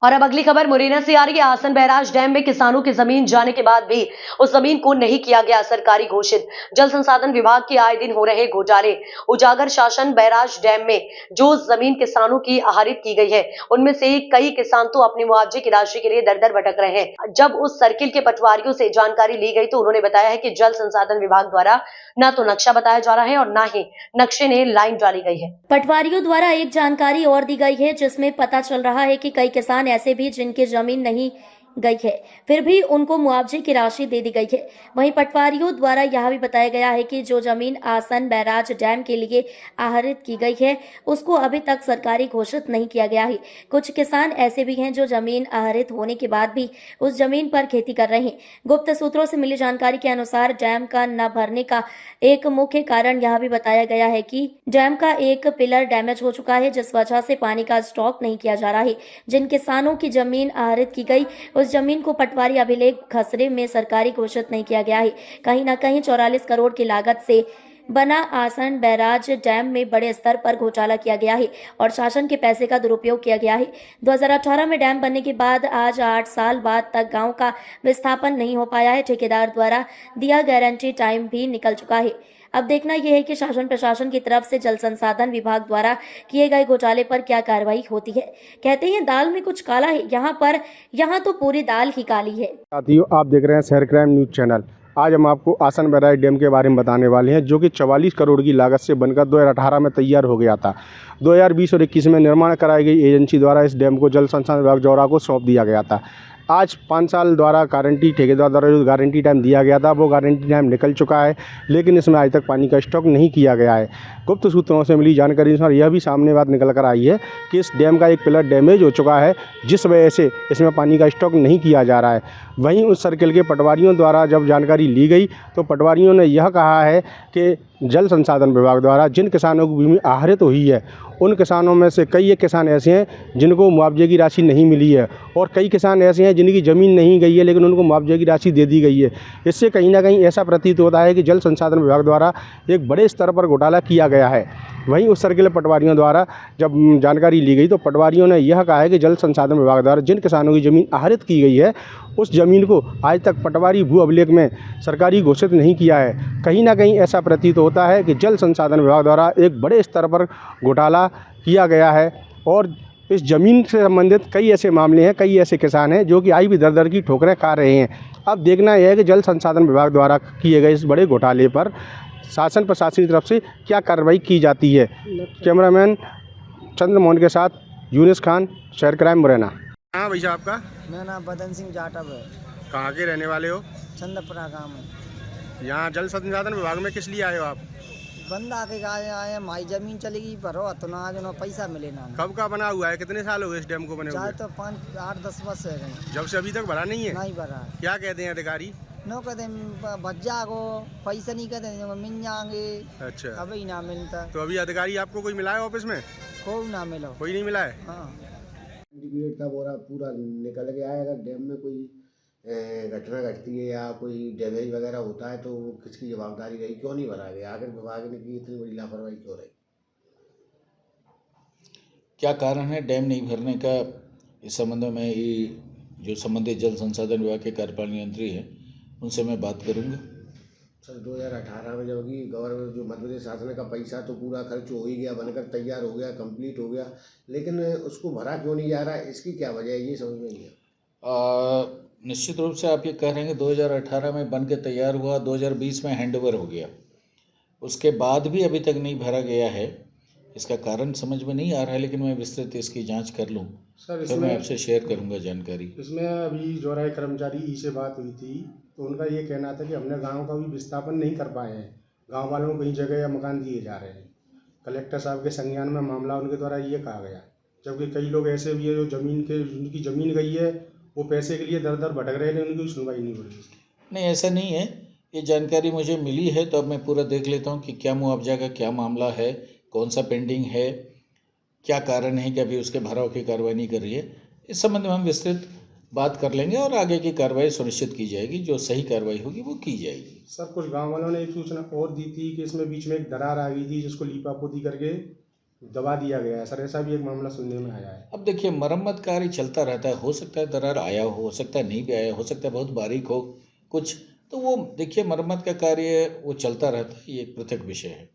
और अब अगली खबर मुरैना से आ रही है। आसन बैराज डैम में किसानों की जमीन जाने के बाद भी उस जमीन को नहीं किया गया सरकारी घोषित। जल संसाधन विभाग के आए दिन हो रहे घोटाले उजागर। शासन बैराज डैम में जो जमीन किसानों की आहरित की गई है, उनमें से कई किसान तो अपने मुआवजे की राशि के लिए दर दर भटक रहे हैं। जब उस सर्किल के पटवारियों से जानकारी ली गई तो उन्होंने बताया है कि जल संसाधन विभाग द्वारा न तो नक्शा बताया जा रहा है और न ही नक्शे ने लाइन डाली गई है। पटवारियों द्वारा एक जानकारी और दी गई है जिसमें पता चल रहा है कि कई किसान ऐसे भी जिनकी जमीन नहीं गई है, फिर भी उनको मुआवजे की राशि दे दी गई है। वहीं पटवारियों द्वारा यह भी बताया गया है कि जो जमीन आसन बैराज डैम के लिए आहरित की गई है उसको अभी तक सरकारी घोषित नहीं किया गया है। कुछ किसान ऐसे भी हैं जो जमीन आहरित होने के बाद भी उस जमीन पर खेती कर रहे हैं। गुप्त सूत्रों से मिली जानकारी के अनुसार डैम का न भरने का एक मुख्य कारण यह भी बताया गया है कि डैम का एक पिलर डैमेज हो चुका है, जिस वजह से पानी का स्टॉक नहीं किया जा रहा है। जिन किसानों की जमीन आहरित की गई उस जमीन को पटवारी अभिलेख खसरे में सरकारी घोषित नहीं किया गया है। कहीं न कहीं 44 करोड़ की लागत से बना आसन बैराज डैम में बड़े स्तर पर घोटाला किया गया है और शासन के पैसे का दुरुपयोग किया गया है। 2018 में डैम बनने के बाद आज 8 साल बाद तक गांव का विस्थापन नहीं हो पाया है। ठेकेदार द्वारा दिया गारंटी टाइम भी निकल चुका है। अब देखना यह है कि शासन प्रशासन की तरफ से जल संसाधन विभाग द्वारा किए गए घोटाले पर क्या कार्रवाई होती है। कहते हैं दाल में कुछ काला है, यहाँ तो पूरी दाल ही काली है। साथियों, आप देख रहे हैं शहर क्राइम न्यूज चैनल। आज हम आपको आसन बैराज डैम के बारे में बताने वाले हैं, जो कि 44 करोड़ की लागत से बनकर 2018 में तैयार हो गया था। 2020 और 21 में निर्माण कराई गई एजेंसी द्वारा इस डैम को जल संसाधन विभाग जौरा को सौंप दिया गया था। आज 5 साल द्वारा गारंटी ठेकेदार द्वारा जो गारंटी टाइम दिया गया था वो गारंटी टाइम निकल चुका है, लेकिन इसमें आज तक पानी का स्टॉक नहीं किया गया है। गुप्त सूत्रों से मिली जानकारी अनुसार यह भी सामने बात निकल कर आई है कि इस डैम का एक पिलर डैमेज हो चुका है, जिस वजह से इसमें पानी का स्टॉक नहीं किया जा रहा है। वहीं उस सर्किल के पटवारियों द्वारा जब जानकारी ली गई तो पटवारियों ने यह कहा है कि जल संसाधन विभाग द्वारा जिन किसानों की भूमि आहरित हुई है उन किसानों में से कई एक किसान ऐसे हैं जिनको मुआवजे की राशि नहीं मिली है और कई किसान ऐसे हैं जिनकी ज़मीन नहीं गई है लेकिन उनको मुआवजे की राशि दे दी गई है। इससे कहीं ना कहीं ऐसा प्रतीत होता है कि जल संसाधन विभाग द्वारा एक बड़े स्तर पर घोटाला किया गया है। वहीं उस सर्किल पटवारियों द्वारा जब जानकारी ली गई तो पटवारियों ने यह कहा है कि जल संसाधन विभाग द्वारा जिन किसानों की ज़मीन आहरित की गई है उस ज़मीन को आज तक पटवारी भू अभिलेख में सरकारी घोषित नहीं किया है। कहीं ना कहीं ऐसा प्रतीत होता है कि जल संसाधन विभाग द्वारा एक बड़े स्तर पर घोटाला किया गया है और इस ज़मीन से संबंधित कई ऐसे मामले हैं, कई ऐसे किसान हैं जो कि आज भी दर दर की ठोकरें खा रहे हैं। अब देखना यह है कि जल संसाधन विभाग द्वारा किए गए इस बड़े घोटाले पर शासन प्रशासन की तरफ से क्या कार्रवाई की जाती है। कैमरामैन चंद्रमोहन के साथ यूनिस खान, शहर क्राइम मुरैना। हाँ भैया, आपका? मेरा नाम बदन सिंह जाटव है। कहाँ के रहने वाले हो? चंदपुरा गाँव में। यहाँ जल संसाधन विभाग में किस लिए आए हो आप? बंदा के आए हमारी जमीन चलेगी भरो तो ना आज पैसा मिले ना। कब का बना हुआ है? कितने साल हो गए इस डैम को बने हुए? चाहे तो 5, 8, 10 वर्ष है गए। जब से अभी तक भरा नहीं है? नहीं भरा। क्या कहते हैं अधिकारी? नो कहते भज्जा को पैसा नहीं कहते मिल जाएंगे। अच्छा, अभी ना मिलता तो अभी अधिकारी आपको कोई मिला है ऑफिस में? कोई ना मिलो। कोई नहीं मिला है? हाँ, का बोरा पूरा निकल गया है। अगर डैम में कोई घटना घटती है या कोई डैमेज वगैरह होता है तो किसकी जवाबदारी रही? क्यों नहीं भरा गया? आखिर विभाग ने की इतनी बड़ी लापरवाही क्यों रही? क्या कारण है डैम नहीं भरने का? इस संबंध में ये जो संबंधित जल संसाधन विभाग के कार्यपालन यंत्री हैं उनसे मैं बात करूंगा। सर, 2018 में जबकि गवर्नमेंट जो मध्य प्रदेश शासन का पैसा तो पूरा खर्च हो ही गया, बनकर तैयार हो गया, कंप्लीट हो गया, लेकिन उसको भरा क्यों नहीं जा रहा है? इसकी क्या वजह है, ये समझ में नहीं है। निश्चित रूप से आप ये कह रहे हैं कि 2018 में बन के तैयार हुआ, 2020 में हैंडओवर हो गया, उसके बाद भी अभी तक नहीं भरा गया है। इसका कारण समझ में नहीं आ रहा है, लेकिन मैं विस्तृत इसकी जांच कर लूँ सर, तो मैं आपसे शेयर करूंगा जानकारी। इसमें अभी जोराई कर्मचारी ई से बात हुई थी तो उनका ये कहना था कि हमने गांव का भी विस्थापन नहीं कर पाए हैं, गांव वालों को कई जगह या मकान दिए जा रहे हैं। कलेक्टर साहब के संज्ञान में मामला उनके द्वारा ये कहा गया, जबकि कई लोग ऐसे भी है जो जिनकी ज़मीन गई है वो पैसे के लिए दर दर भटक रहे हैं, उनकी सुनवाई नहीं हो रही। नहीं, ऐसा नहीं है, ये जानकारी मुझे मिली है तो अब मैं पूरा देख लेता हूँ कि क्या मुआवजा का क्या मामला है, कौन सा पेंडिंग है, क्या कारण है कि अभी उसके भराव की कार्रवाई नहीं कर रही है। इस संबंध में हम विस्तृत बात कर लेंगे और आगे की कार्रवाई सुनिश्चित की जाएगी, जो सही कार्रवाई होगी वो की जाएगी। सर, कुछ गांव वालों ने एक सूचना और दी थी कि इसमें बीच में एक दरार आ गई थी जिसको लीपापोती करके दबा दिया गया है सर, ऐसा भी एक मामला सुनने में आया है। अब देखिए मरम्मत कार्य चलता रहता है, हो सकता है दरार आया हो सकता है नहीं भी आया, हो सकता है बहुत बारीक हो कुछ, तो वो देखिए मरम्मत का कार्य वो चलता रहता है, ये एक पृथक विषय है।